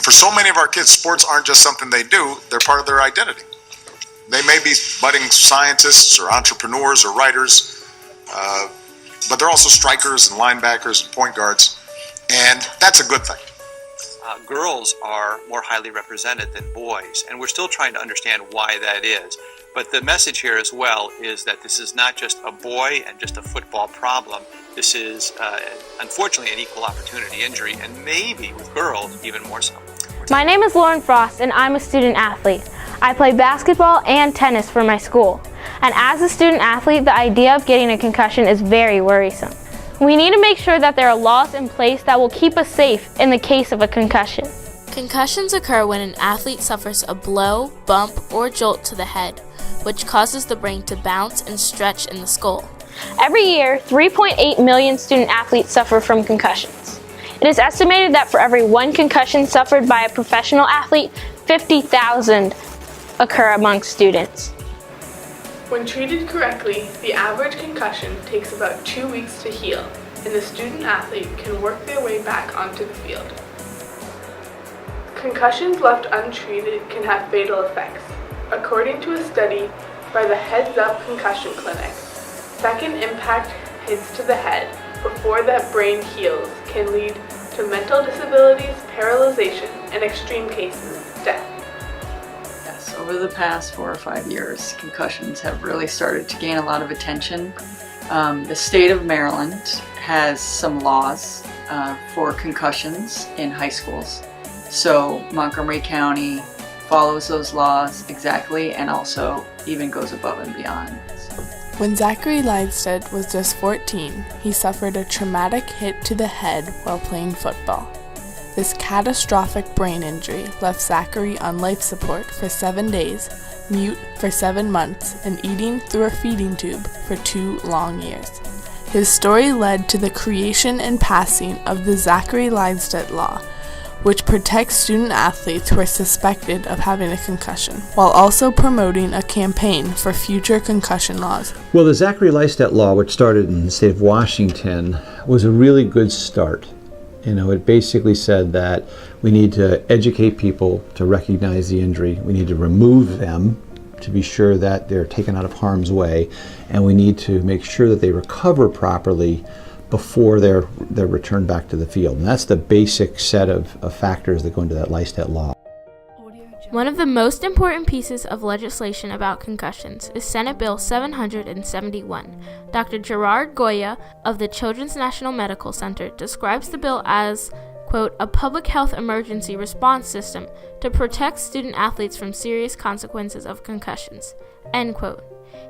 for so many of our kids, sports aren't just something they do, they're part of their identity. They may be budding scientists or entrepreneurs or writers, but they're also strikers and linebackers and point guards, and that's a good thing. Girls are more highly represented than boys, and we're still trying to understand why that is. But the message here as well is that this is not just a boy and just a football problem. This is, unfortunately, an equal opportunity injury, and maybe with girls, even more so. My name is Lauren Frost, and I'm a student athlete. I play basketball and tennis for my school. And as a student athlete, the idea of getting a concussion is very worrisome. We need to make sure that there are laws in place that will keep us safe in the case of a concussion. Concussions occur when an athlete suffers a blow, bump, or jolt to the head, which causes the brain to bounce and stretch in the skull. Every year, 3.8 million student athletes suffer from concussions. It is estimated that for every one concussion suffered by a professional athlete, 50,000 occur among students. When treated correctly, the average concussion takes about 2 weeks to heal, and the student athlete can work their way back onto the field. Concussions left untreated can have fatal effects. According to a study by the Heads Up Concussion Clinic, second impact hits to the head before that brain heals can lead to mental disabilities, paralyzation, and extreme cases, death. Yes, over the past 4 or 5 years, concussions have really started to gain a lot of attention. The state of Maryland has some laws for concussions in high schools. So Montgomery County follows those laws exactly and also even goes above and beyond. When Zachary Lydstedt was just 14, he suffered a traumatic hit to the head while playing football. This catastrophic brain injury left Zachary on life support for 7 days, mute for 7 months, and eating through a feeding tube for 2 long years. His story led to the creation and passing of the Zachary Lydstedt Law, which protects student athletes who are suspected of having a concussion, while also promoting a campaign for future concussion laws. Well, the Zachary Lydstedt Law, which started in the state of Washington, was a really good start. It basically said that we need to educate people to recognize the injury. We need to remove them to be sure that they're taken out of harm's way, and we need to make sure that they recover properly before they're returned back to the field. And that's the basic set of factors that go into that Lydstedt Law. One of the most important pieces of legislation about concussions is Senate Bill 771. Dr. Gerard Goya of the Children's National Medical Center describes the bill as, quote, a public health emergency response system to protect student athletes from serious consequences of concussions, end quote.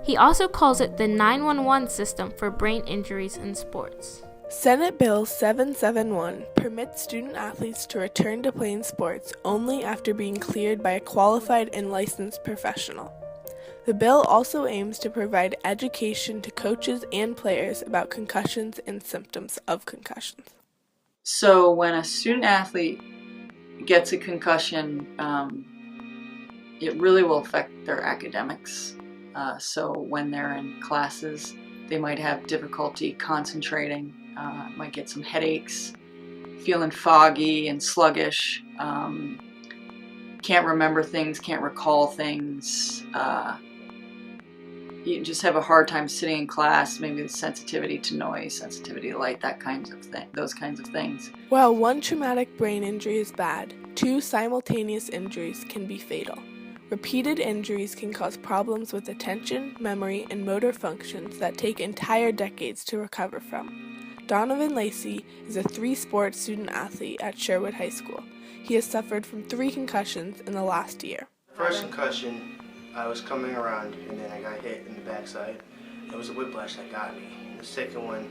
He also calls it the 911 system for brain injuries in sports. Senate Bill 771 permits student athletes to return to playing sports only after being cleared by a qualified and licensed professional. The bill also aims to provide education to coaches and players about concussions and symptoms of concussions. So when a student athlete gets a concussion, it really will affect their academics. So when they're in classes, they might have difficulty concentrating, might get some headaches, feeling foggy and sluggish, can't remember things, can't recall things. You just have a hard time sitting in class, maybe the sensitivity to noise, sensitivity to light, those kinds of things. While one traumatic brain injury is bad, 2 simultaneous injuries can be fatal. Repeated injuries can cause problems with attention, memory, and motor functions that take entire decades to recover from. Donovan Lacey is a 3-sport student athlete at Sherwood High School. He has suffered from 3 concussions in the last year. First concussion, I was coming around and then I got hit in the backside. It was a whiplash that got me. And the second one,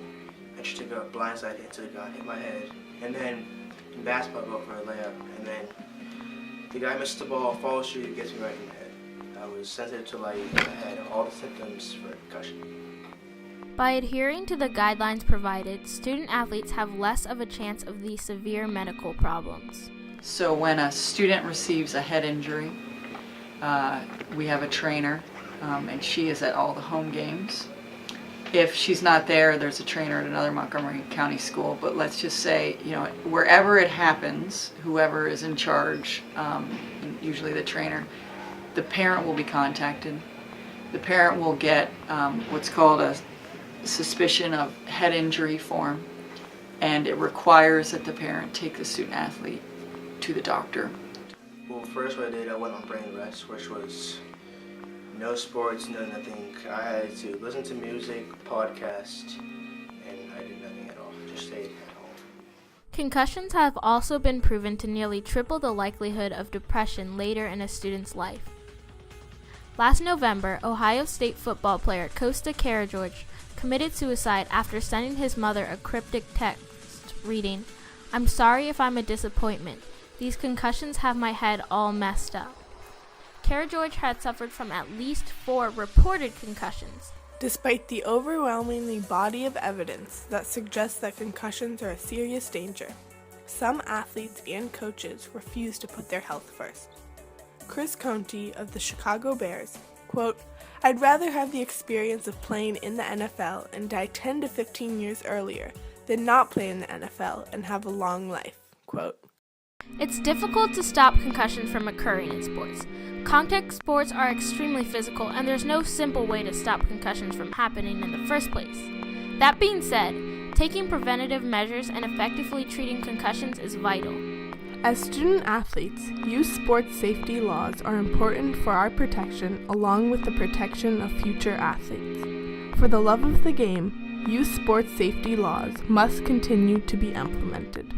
I just took a blindside hit to the guy, hit my head. And then in basketball, I go for a layup. And then the guy missed the ball, follows through, it gets me right in the head. I was sensitive to light, I had all the symptoms for concussion. By adhering to the guidelines provided, student athletes have less of a chance of these severe medical problems. So when a student receives a head injury, we have a trainer, and she is at all the home games. if she's not there, there's a trainer at another Montgomery County school. But let's just say, wherever it happens, whoever is in charge, usually the trainer, the parent will be contacted. The parent will get what's called a suspicion of head injury form, and it requires that the parent take the student athlete to the doctor. Well, first what I did, I went on brain rest, which was no sports, no nothing. I had to listen to music, podcast, and I did nothing at all. Just stayed at home. Concussions have also been proven to nearly triple the likelihood of depression later in a student's life. Last November, Ohio State football player Costa Karageorge committed suicide after sending his mother a cryptic text reading, "I'm sorry if I'm a disappointment. These concussions have my head all messed up." Karageorge had suffered from at least 4 reported concussions. Despite the overwhelming body of evidence that suggests that concussions are a serious danger, some athletes and coaches refuse to put their health first. Chris Conte of the Chicago Bears, quote, "I'd rather have the experience of playing in the NFL and die 10 to 15 years earlier than not play in the NFL and have a long life," quote. It's difficult to stop concussions from occurring in sports. Contact sports are extremely physical, and there's no simple way to stop concussions from happening in the first place. That being said, taking preventative measures and effectively treating concussions is vital. As student athletes, youth sports safety laws are important for our protection along with the protection of future athletes. For the love of the game, youth sports safety laws must continue to be implemented.